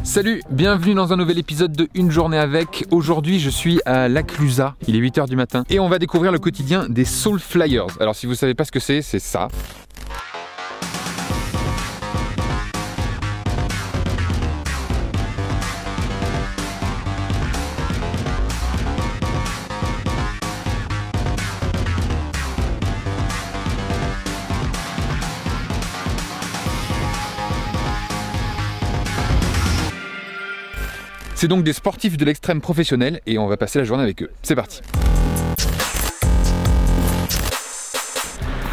Salut, bienvenue dans un nouvel épisode de Une journée avec. Aujourd'hui je suis à La Clusaz, il est 8 h du matin et on va découvrir le quotidien des Soul Flyers. Alors si vous savez pas ce que c'est ça. C'est donc des sportifs de l'extrême professionnel et on va passer la journée avec eux. C'est parti.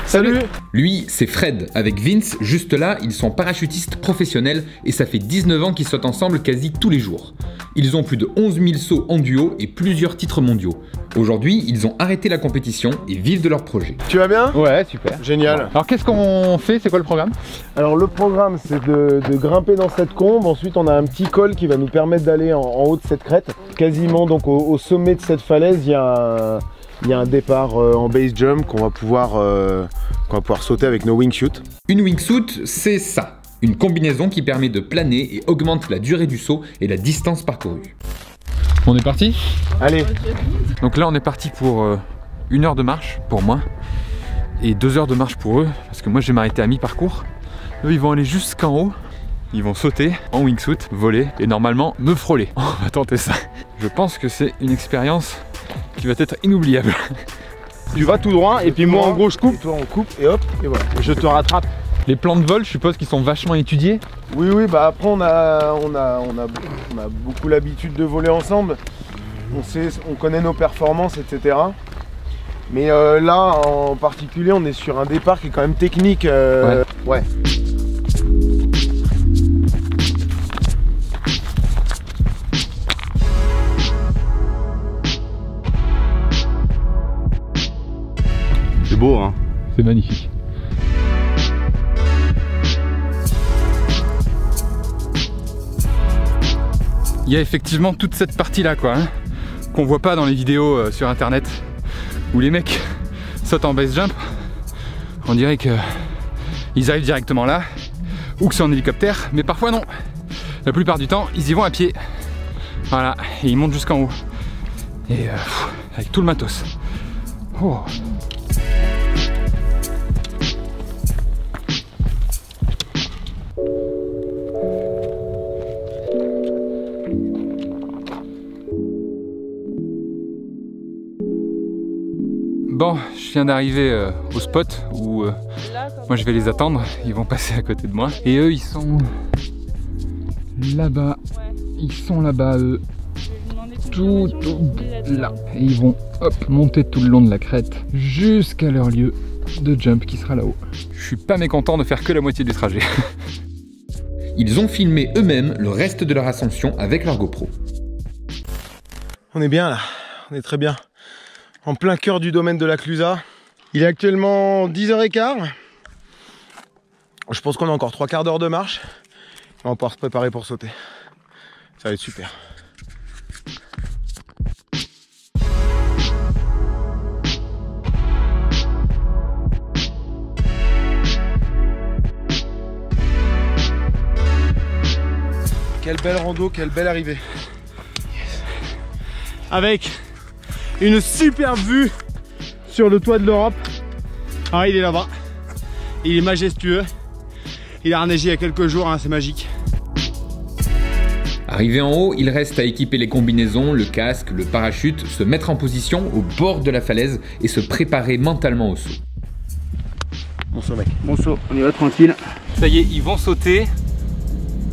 Salut! Lui, c'est Fred. Avec Vince, juste là, ils sont parachutistes professionnels et ça fait 19 ans qu'ils sautent ensemble quasi tous les jours. Ils ont plus de 11 000 sauts en duo et plusieurs titres mondiaux. Aujourd'hui, ils ont arrêté la compétition et vivent de leur projet. Tu vas bien? Ouais, super. Génial. Alors qu'est-ce qu'on fait? C'est quoi le programme? Alors le programme, c'est de grimper dans cette combe. Ensuite, on a un petit col qui va nous permettre d'aller en haut de cette crête. Quasiment donc au sommet de cette falaise, il y a un départ en base jump qu'on va pouvoir sauter avec nos wingsuits. Une wingsuit, c'est ça. Une combinaison qui permet de planer et augmente la durée du saut et la distance parcourue. On est parti? Allez. Donc là on est parti pour 1 heure de marche pour moi et 2 heures de marche pour eux parce que moi je vais m'arrêter à mi-parcours. Eux ils vont aller jusqu'en haut, ils vont sauter en wingsuit, voler et normalement me frôler. On va tenter ça. Je pense que c'est une expérience qui va être inoubliable. Tu vas tout droit et puis moi en gros je coupe. Et toi on coupe et hop et voilà. Et je te rattrape. Les plans de vol, je suppose qu'ils sont vachement étudiés. Oui, bah après on a beaucoup l'habitude de voler ensemble. On connaît nos performances, etc. Mais là en particulier, on est sur un départ qui est quand même technique. Ouais. C'est beau, hein? C'est magnifique. Il y a effectivement toute cette partie là quoi, hein, qu'on voit pas dans les vidéos sur internet où les mecs sautent en base jump. On dirait que ils arrivent directement là ou que c'est en hélicoptère, mais parfois non. La plupart du temps ils y vont à pied. Voilà, et ils montent jusqu'en haut. Et avec tout le matos. Oh. Bon, je viens d'arriver au spot où moi je vais les attendre, ils vont passer à côté de moi. Et eux ils sont là-bas, ils sont là-bas eux, tout là. Et ils vont hop, monter tout le long de la crête jusqu'à leur lieu de jump qui sera là-haut. Je suis pas mécontent de faire que la moitié du trajet. Ils ont filmé eux-mêmes le reste de leur ascension avec leur GoPro. On est bien là, on est très bien. En plein cœur du domaine de La Clusaz. Il est actuellement 10 h 15. Je pense qu'on a encore 3/4 d'heure de marche. On va pouvoir se préparer pour sauter. Ça va être super. Quelle belle rando, quelle belle arrivée. Yes. Avec une super vue sur le toit de l'Europe. Ah, il est là-bas. Il est majestueux. Il a reneigé il y a quelques jours, hein, c'est magique. Arrivé en haut, il reste à équiper les combinaisons, le casque, le parachute, se mettre en position au bord de la falaise et se préparer mentalement au saut. Bon saut mec. Bon saut, on y va tranquille. Ça y est, ils vont sauter.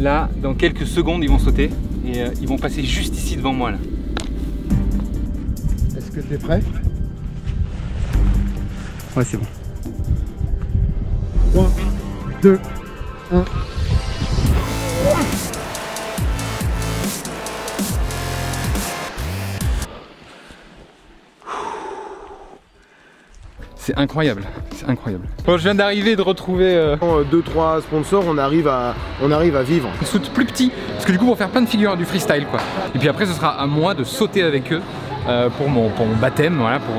Là, dans quelques secondes, ils vont sauter. Et ils vont passer juste ici devant moi là. Est-ce que t'es prêt? Ouais, c'est bon. 3, 2, 1. C'est incroyable, c'est incroyable. Bon, je viens d'arriver de retrouver 2-3 sponsors, on arrive à vivre. un saut plus petit, parce que du coup pour faire plein de figures du freestyle quoi. Et puis après ce sera à moi de sauter avec eux pour mon baptême, voilà, pour